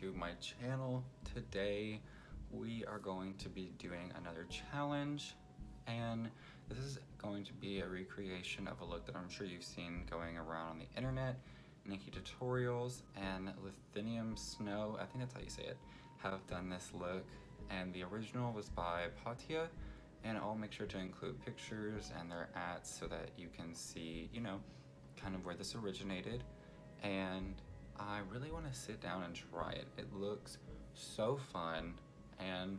to my channel. Today we are going to be doing another challenge, and this is going to be a recreation of a look that I'm sure you've seen going around on the internet. NikkieTutorials and Lithium Snow, I think that's how you say it, have done this look, and the original was by Patia, and I'll make sure to include pictures and their ads so that you can see, you know, kind of where this originated. And I really want to sit down and try it. It looks so fun, and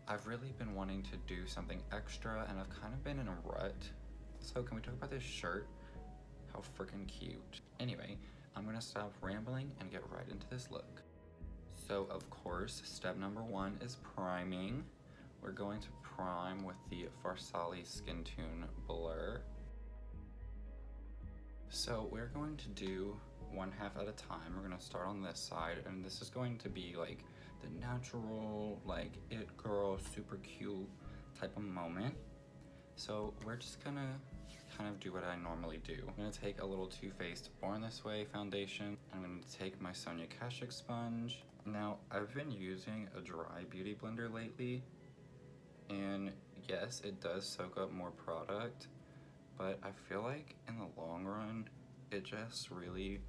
I've really been wanting to do something extra, and I've kind of been in a rut. So can we talk about this shirt? How freaking cute. Anyway, I'm gonna stop rambling and get right into this look. So of course, step number one is priming. We're going to prime with the Farsali Skin Tune Blur. So we're going to do one half at a time. We're gonna start on this side, and this is going to be like the natural, like it girl, super cute type of moment. So we're just gonna kind of do what I normally do. I'm gonna take a little Too Faced Born This Way foundation. I'm gonna take my Sonia Kashuk sponge. Now, I've been using a dry beauty blender lately, and yes, it does soak up more product, but I feel like in the long run, it just really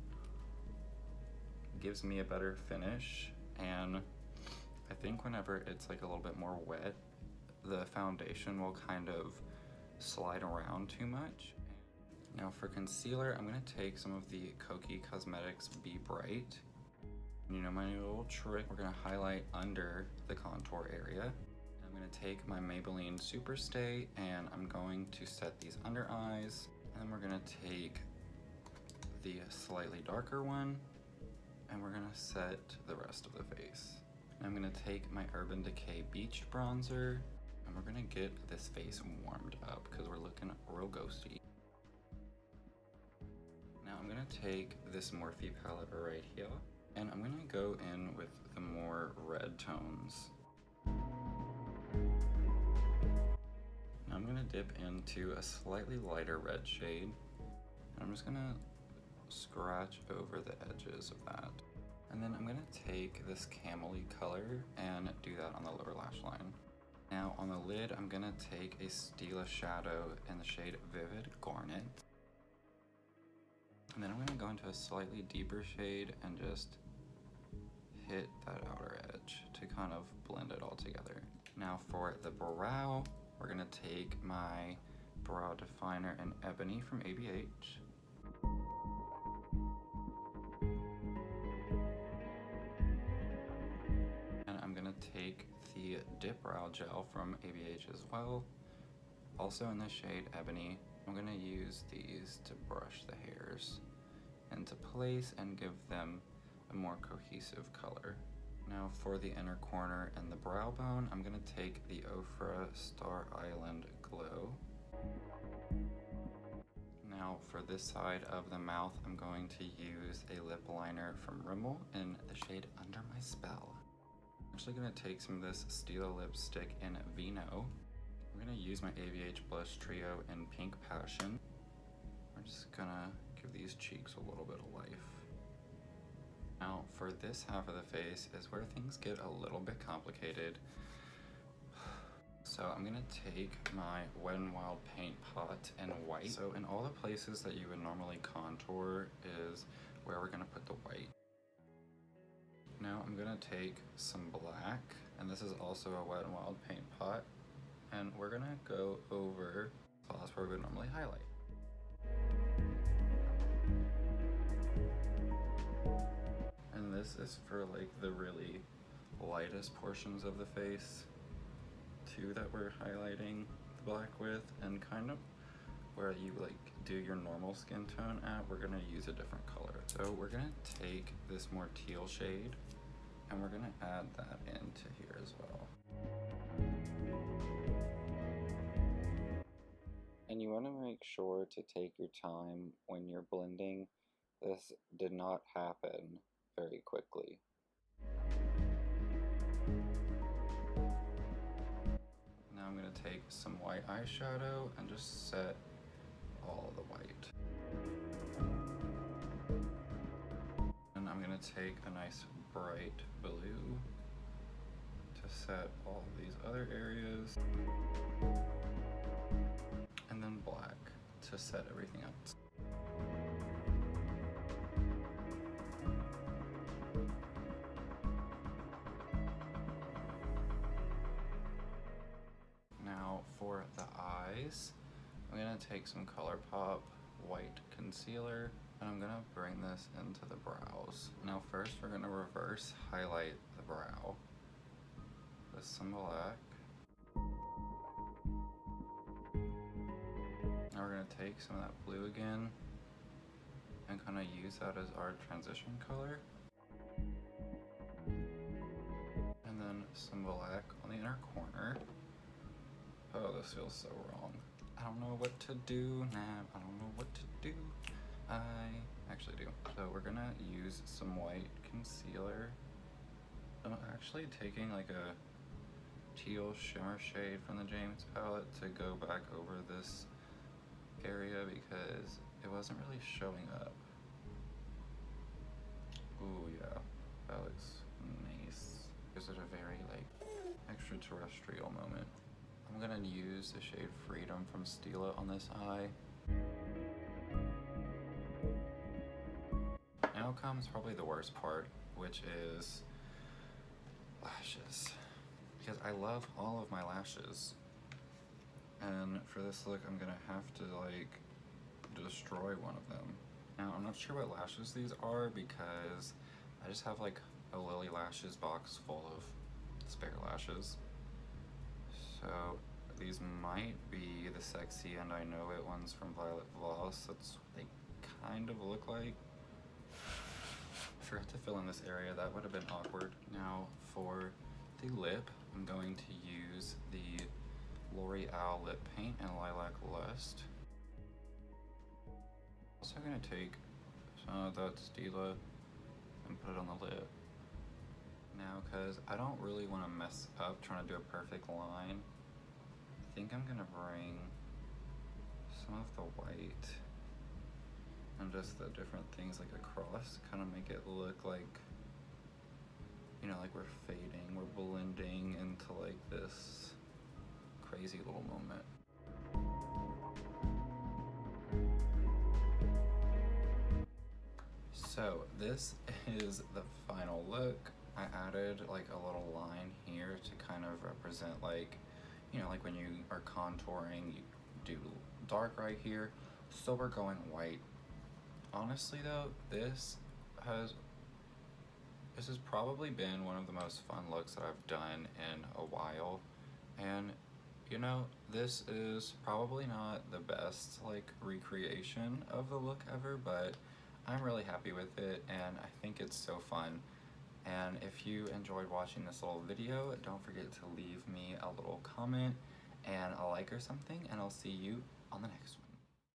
gives me a better finish. And I think whenever it's like a little bit more wet, the foundation will kind of slide around too much. Now for concealer, I'm gonna take some of the Kokie Cosmetics Be Bright. You know my new little trick, we're gonna highlight under the contour area. I'm gonna take my Maybelline Superstay and I'm going to set these under eyes. And then we're gonna take the slightly darker one and we're gonna set the rest of the face. And I'm gonna take my Urban Decay Beach Bronzer and we're gonna get this face warmed up because we're looking real ghosty. Now I'm gonna take this Morphe palette right here and I'm gonna go in with the more red tones. Now I'm gonna dip into a slightly lighter red shade and I'm just gonna scratch over the edges of that. And then I'm gonna take this camel-y color and do that on the lower lash line. Now on the lid, I'm gonna take a Stila shadow in the shade Vivid Garnet. And then I'm gonna go into a slightly deeper shade and just hit that outer edge to kind of blend it all together. Now for the brow, we're gonna take my brow definer in Ebony from ABH. And I'm gonna take the Dip Brow Gel from ABH as well, also in the shade Ebony. I'm gonna use these to brush the hairs into place and give them a more cohesive color. Now for the inner corner and the brow bone, I'm gonna take the Ofra Star Island Glow. Now for this side of the mouth, I'm going to use a lip liner from Rimmel in the shade Under My Spell. I'm actually gonna take some of this Stila lipstick in Vino. I'm gonna use my ABH blush trio in Pink Passion. I'm just gonna give these cheeks a little bit of life. Now for this half of the face is where things get a little bit complicated. So I'm gonna take my Wet n Wild paint pot in white. So in all the places that you would normally contour is where we're gonna put the white. Now I'm gonna take some black, and this is also a Wet n Wild paint pot, and we're gonna go over spots where we would normally highlight. And this is for like the really lightest portions of the face too that we're highlighting the black with, and kind of where you like do your normal skin tone at, we're gonna use a different color. So we're gonna take this more teal shade and we're gonna add that into here as well. And you wanna make sure to take your time when you're blending. This did not happen very quickly. Now I'm gonna take some white eyeshadow and just set all the white. And I'm gonna take a nice bright blue to set all of these other areas. And then black to set everything else. Now for the eyes, I'm gonna take some ColourPop white concealer and I'm gonna bring this into the brows. Now first we're gonna reverse highlight the brow with some black. Now we're gonna take some of that blue again and kind of use that as our transition color. And then some black on the inner corner. Oh, this feels so wrong. I don't know what to do now. I don't know what to do. I actually do. So we're gonna use some white concealer. I'm actually taking like a teal shimmer shade from the James palette to go back over this area because it wasn't really showing up. Ooh, yeah, that looks nice. Is it a very like extraterrestrial moment? I'm gonna use the shade Freedom from Stila on this eye. Now comes probably the worst part, which is lashes. Because I love all of my lashes. And for this look, I'm gonna have to like destroy one of them. Now, I'm not sure what lashes these are because I just have like a Lily Lashes box full of spare lashes. So these might be the Sexy and I Know It ones from Violet Voss. That's what they kind of look like. I forgot to fill in this area, that would have been awkward. Now for the lip, I'm going to use the L'Oreal Lip Paint in Lilac Lust. Also gonna take some of that Stila and put it on the lip. Now, cause I don't really wanna mess up trying to do a perfect line, I think I'm gonna bring some of the white and just the different things like across, kind of make it look like, you know, like we're fading, we're blending into like this crazy little moment. So this is the final look. I added like a little line here to kind of represent like, you know, like when you are contouring, you do dark right here. So we're going white. Honestly though, this has probably been one of the most fun looks that I've done in a while. And you know, this is probably not the best like recreation of the look ever, but I'm really happy with it and I think it's so fun. And if you enjoyed watching this little video, don't forget to leave me a little comment and a like or something, and I'll see you on the next one.